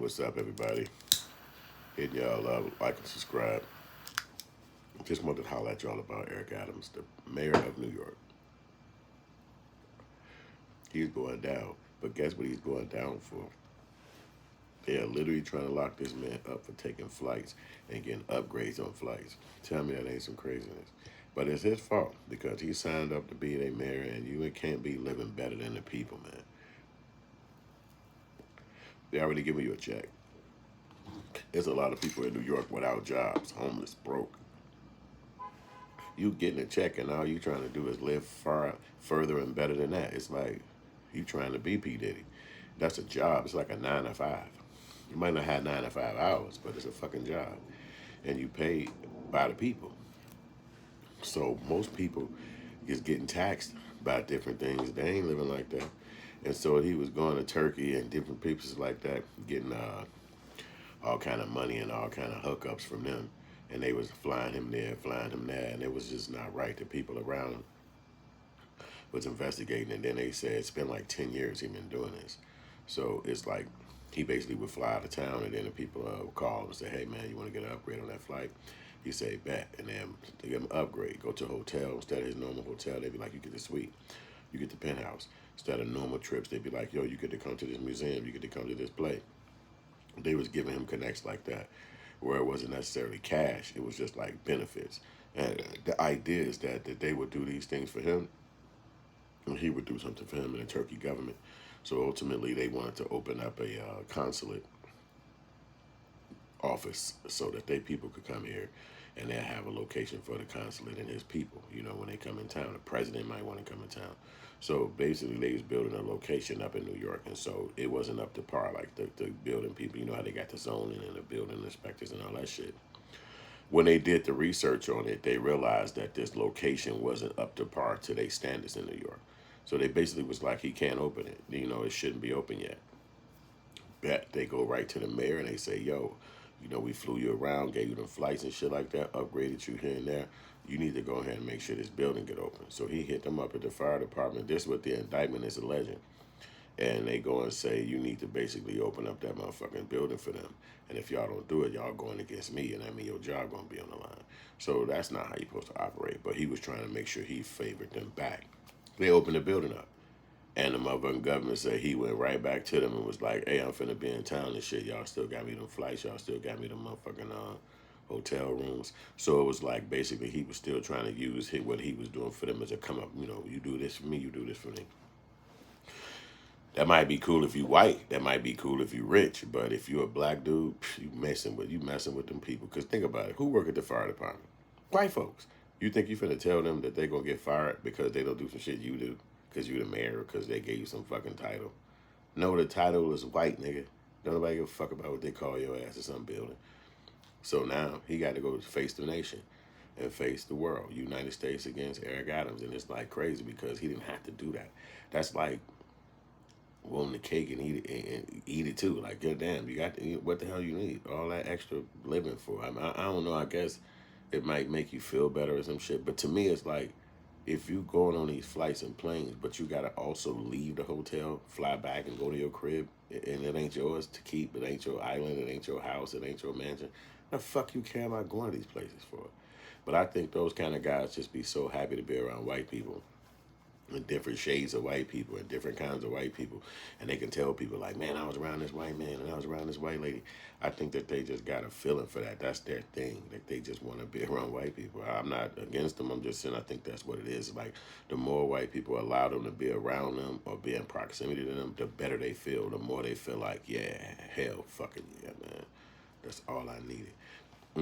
what's up, everybody? Hit y'all like and subscribe. Just wanted to holler at y'all about Eric Adams, the mayor of New York. He's going down, but guess what he's going down for? They are literally trying to lock this man up for taking flights and getting upgrades on flights. Tell me that ain't some craziness. But it's his fault because he signed up to be their mayor, and you can't be living better than the people, man. They already giving you a check. There's a lot of people in New York without jobs, homeless, broke. You getting a check and all you trying to do is live far further and better than that. It's like you trying to be P. Diddy. That's a job. It's like a 9 to 5. You might not have 9 to 5 hours, but it's a fucking job. And you paid by the people. So most people is getting taxed by different things. They ain't living like that. And so he was going to Turkey and different places like that, getting all kind of money and all kind of hookups from them. And they was flying him there, flying him there, and it was just not right. The people around him was investigating, and then they said it's been like 10 years he been doing this. So it's like he basically would fly out of town, and then the people would call him and say, hey, man, you want to get an upgrade on that flight? He say, bet. And then they give him an upgrade. Go to a hotel. Instead of his normal hotel, they'd be like, you get the suite. You get the penthouse. Instead of normal trips, they'd be like, yo, you get to come to this museum. You get to come to this play. They was giving him connects like that, where it wasn't necessarily cash. It was just like benefits. And the idea is that they would do these things for him, and he would do something for him in the Turkey government. So ultimately, they wanted to open up a consulate office so that they people could come here and they have a location for the consulate and his people. You know, when they come in town, the president might want to come in town. So basically, they was building a location up in New York, and so it wasn't up to par like the building people. You know how they got the zoning and the building inspectors and all that shit. When they did the research on it, they realized that this location wasn't up to par to their standards in New York. So they basically was like, he can't open it. You know, it shouldn't be open yet. Bet they go right to the mayor and they say, yo, you know, we flew you around, gave you the flights and shit like that, upgraded you here and there. You need to go ahead and make sure this building get open. So he hit them up at the fire department. This is what the indictment is alleging. And they go and say, you need to basically open up that motherfucking building for them. And if y'all don't do it, y'all going against me, and that mean your job gonna be on the line. So that's not how you're supposed to operate. But he was trying to make sure he favored them back. They opened the building up. And the motherfucking government said he went right back to them and was like, hey, I'm finna be in town and shit. Y'all still got me them flights. Y'all still got me them motherfucking hotel rooms. So it was like basically he was still trying to use what he was doing for them as a come up. You know, you do this for me, you do this for me. That might be cool if you white. That might be cool if you rich. But if you a black dude, you messing with them people. Cause think about it. Who work at the fire department? White folks. You think you finna tell them that they gonna get fired because they don't do some shit you do? Cause you the mayor? Because they gave you some fucking title? No, the title is white, nigga. Don't nobody give a fuck about what they call your ass in some building. So now he got to go face the nation and face the world. United States against Eric Adams, and it's like crazy because he didn't have to do that. That's like wanting the cake and eat it too. Like, goddamn, you got to, what the hell you need all that extra living for? I mean, I don't know. I guess it might make you feel better or some shit. But to me, it's like if you going on these flights and planes, but you gotta also leave the hotel, fly back, and go to your crib, and it ain't yours to keep. It ain't your island. It ain't your house. It ain't your mansion. The fuck you care about going to these places for? But I think those kind of guys just be so happy to be around white people and different shades of white people and different kinds of white people, and they can tell people like, man, I was around this white man and I was around this white lady. I think that they just got a feeling for that. That's their thing. Like they just want to be around white people. I'm not against them. I'm just saying I think that's what it is. Like the more white people allow them to be around them or be in proximity to them, the better they feel. The more they feel like, yeah, hell, fucking yeah, man. That's all I needed.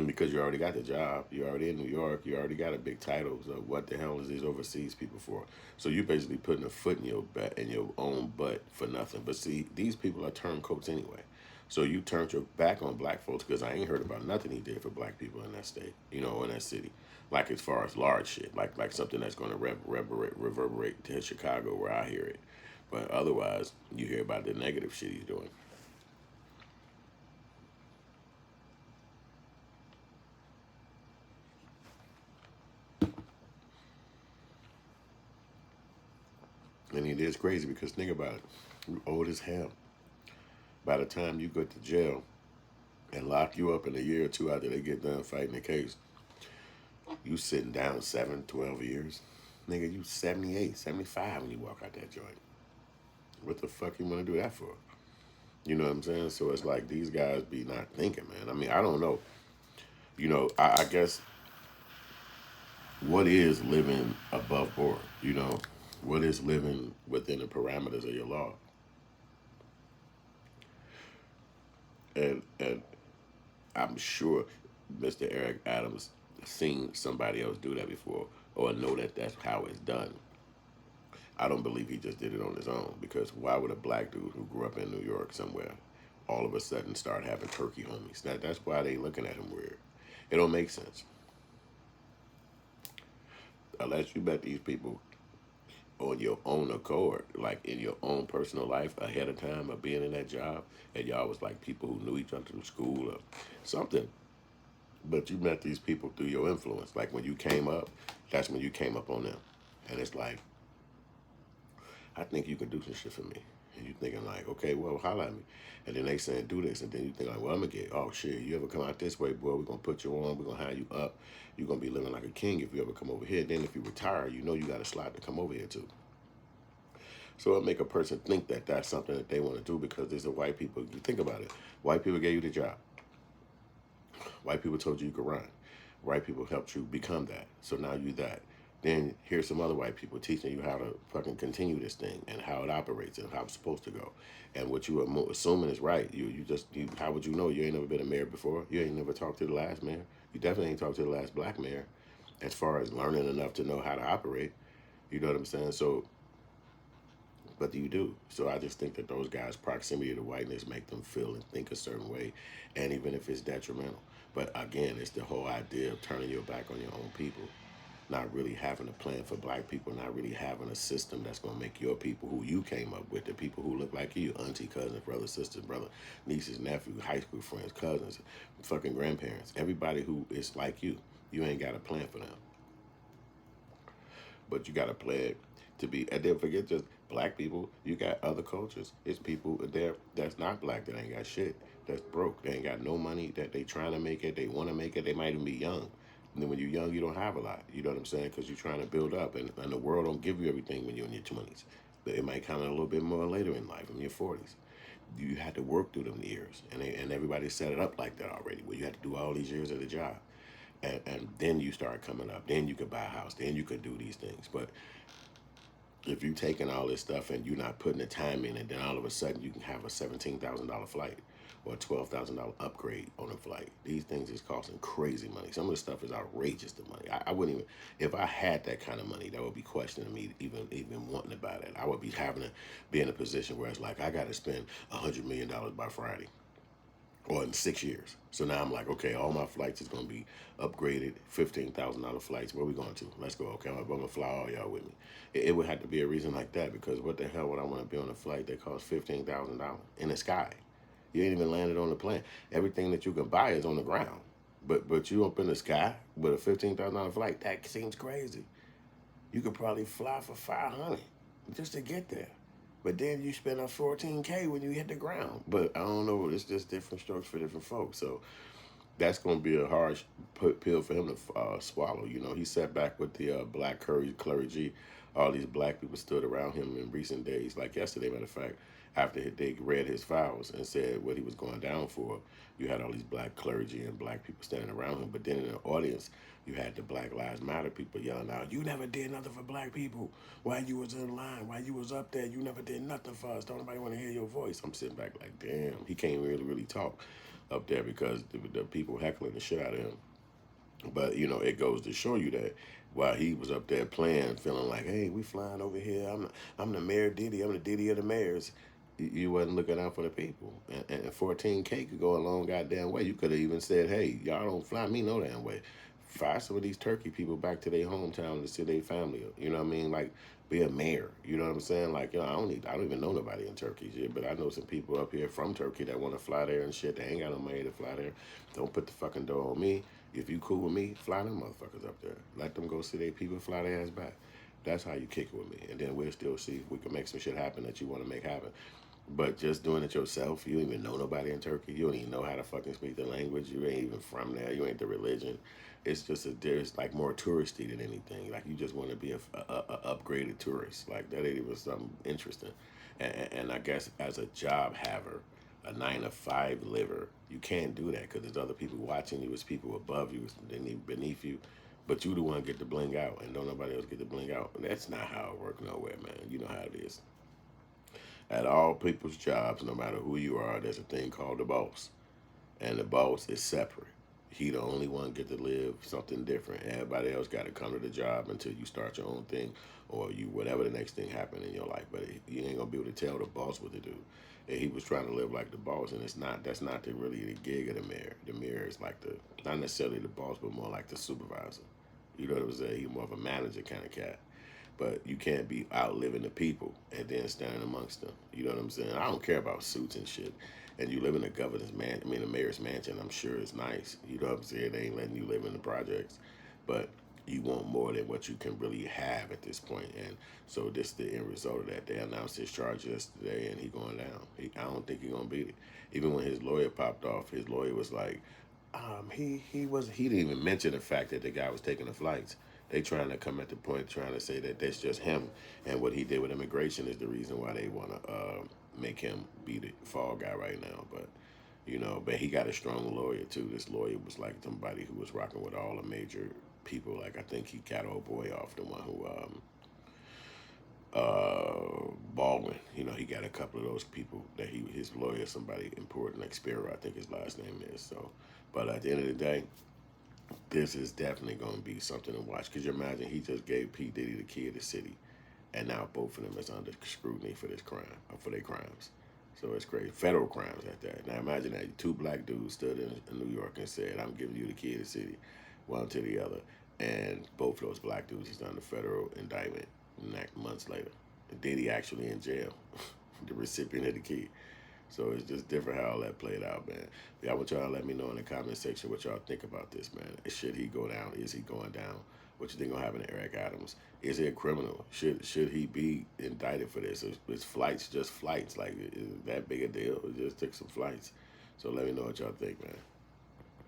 Because you already got the job, you're already in New York, you already got a big title. So what the hell is these overseas people for? So you're basically putting a foot in your own butt for nothing. But see, these people are turncoats anyway. So you turned your back on black folks because I ain't heard about nothing he did for black people in that state, you know, in that city. Like as far as large shit, like something that's going to reverberate to Chicago where I hear it. But otherwise, you hear about the negative shit he's doing. And it is crazy because think about it. We're old as hell. By the time you go to jail and lock you up in a year or two after they get done fighting the case, you sitting down 7, 12 years. Nigga, you 78, 75 when you walk out that joint. What the fuck you want to do that for? You know what I'm saying? So it's like these guys be not thinking, man. I mean, I don't know. I guess what is living above board? What is living within the parameters of your law? And I'm sure Mr. Eric Adams seen somebody else do that before, or know that that's how it's done. I don't believe he just did it on his own, because why would a black dude who grew up in New York somewhere all of a sudden start having turkey homies? That's why they looking at him weird. It don't make sense unless you met these people on your own accord, like in your own personal life ahead of time of being in that job, and y'all was like people who knew each other through school or something. But you met these people through your influence. Like when you came up, that's when you came up on them. And it's like, I think you can do some shit for me. And you thinking like, okay, well, holla at me. And then they saying do this, and then you think like, well, I'm gonna get, oh shit, you ever come out this way, boy, we're gonna put you on, we're gonna hire you up. You're gonna be living like a king if you ever come over here. Then if you retire, you know you got a slot to come over here too. So it make a person think that that's something that they want to do because there's a white people. You think about it. White people gave you the job. White people told you you could run. White people helped you become that. So now you that. Then here's some other white people teaching you how to fucking continue this thing and how it operates and how it's supposed to go. And what you are assuming is right. How would you know? You ain't never been a mayor before. You ain't never talked to the last mayor. You definitely ain't talked to the last black mayor as far as learning enough to know how to operate. You know what I'm saying? So, but you do. So I just think that those guys' proximity to whiteness make them feel and think a certain way, and even if it's detrimental. But again, it's the whole idea of turning your back on your own people, not really having a plan for black people, not really having a system that's going to make your people who you came up with, the people who look like you, auntie, cousins, brother, sister, brother, nieces, nephew, high school friends, cousins, fucking grandparents, everybody who is like you ain't got a plan for them. But you got to play it to be, and then forget just black people. You got other cultures. It's people there that's not black that ain't got shit. That's broke. They ain't got no money. That they trying to make it. They want to make it. They might even be young. And then when you're young, you don't have a lot. You know what I'm saying? Because you're trying to build up, and the world don't give you everything when you're in your 20s. But it might come in a little bit more later in life, in your 40s. You had to work through them years, and everybody set it up like that already, where you had to do all these years at a job. And then you start coming up. Then you could buy a house. Then you could do these things. But if you taking all this stuff and you're not putting the time in, and then all of a sudden you can have a $17,000 flight or a $12,000 upgrade on a flight. These things is costing crazy money. Some of the stuff is outrageous, the money. I wouldn't even, if I had that kind of money, that would be questioning me even wanting to buy that. I would be having to be in a position where it's like I got to spend $100 million by Friday or in 6 years. So now I'm like, okay, all my flights is gonna be upgraded, $15,000 flights. Where we going to? Let's go. Okay, I'm gonna fly all y'all with me. It would have to be a reason like that, because what the hell would I want to be on a flight that costs $15,000 in the sky? You ain't even landed on the plane. Everything that you can buy is on the ground. But you up in the sky with a $15,000 flight, that seems crazy. You could probably fly for 500 just to get there. But then you spend a 14K when you hit the ground. But I don't know, it's just different strokes for different folks. So that's going to be a harsh pill for him to swallow. He sat back with the black clergy. All these black people stood around him in recent days, like yesterday, matter of fact, after they read his files and said what he was going down for. You had all these black clergy and black people standing around him. But then in the audience, you had the Black Lives Matter people yelling out, "You never did nothing for black people. While you was in line, while you was up there, you never did nothing for us. Don't nobody want to hear your voice." I'm sitting back like, damn, he can't really talk up there because the people heckling the shit out of him. But it goes to show you that while he was up there playing, feeling like, hey, we flying over here. I'm the mayor Diddy. I'm the Diddy of the mayors. You wasn't looking out for the people. And 14K could go a long goddamn way. You could have even said, hey, y'all don't fly me no damn way. Fly some of these Turkey people back to their hometown to see their family. You know what I mean? Like, be a mayor. You know what I'm saying? Like, I don't even know nobody in Turkey shit, but I know some people up here from Turkey that want to fly there and shit. They ain't got no money to fly there. Don't put the fucking door on me. If you cool with me, fly them motherfuckers up there. Let them go see their people, fly their ass back. That's how you kick it with me. And then we'll still see if we can make some shit happen that you want to make happen. But just doing it yourself, you don't even know nobody in Turkey. You don't even know how to fucking speak the language. You ain't even from there. You ain't the religion. It's just there's like more touristy than anything. Like you just want to be a upgraded tourist. Like that ain't even something interesting. And I guess as a job haver, a 9 to 5 liver, you can't do that because there's other people watching you. There's people above you, beneath you. But you the one get to bling out, and don't nobody else get to bling out. That's not how it work nowhere, man. You know how it is. At all people's jobs, no matter who you are, there's a thing called the boss, and the boss is separate. He the only one get to live something different. Everybody else got to come to the job until you start your own thing, or you whatever the next thing happen in your life. But you ain't gonna be able to tell the boss what to do. And he was trying to live like the boss, and it's not. That's not really the gig of the mayor. The mayor is like the not necessarily the boss, but more like the supervisor. You know what I'm saying? He's more of a manager kind of cat. But you can't be outliving the people and then standing amongst them. You know what I'm saying? I don't care about suits and shit. And you live in the governor's man, I mean the mayor's mansion. I'm sure it's nice. You know what I'm saying? They ain't letting you live in the projects, but you want more than what you can really have at this point. And so this is the end result of that. They announced his charge yesterday, and he going down. I don't think he gonna beat it. Even when his lawyer popped off, his lawyer was like, he didn't even mention the fact that the guy was taking the flights. They trying to come at the point trying to say that that's just him, and what he did with immigration is the reason why they want to make him be the fall guy right now. But but he got a strong lawyer too. This lawyer was like somebody who was rocking with all the major people. Like I think he got old boy off, the one who Baldwin. He got a couple of those people that his lawyer, somebody important like Spiro, I think his last name is. So, but at the end of the day, this is definitely going to be something to watch. Because you imagine he just gave P Diddy the key of the city, and now both of them is under scrutiny for this crime, or for their crimes. So it's crazy, federal crimes at that. Now imagine that two black dudes stood in New York and said, "I'm giving you the key of the city," one to the other, and both of those black dudes is under federal indictment months later. And Diddy actually in jail, the recipient of the key. So it's just different how all that played out, man. Yeah, I want y'all to let me know in the comment section what y'all think about this, man. Should he go down? Is he going down? What you think gonna happen to Eric Adams? Is he a criminal? Should he be indicted for this? Is flights just flights? Like, is that big a deal? It just took some flights. So let me know what y'all think, man.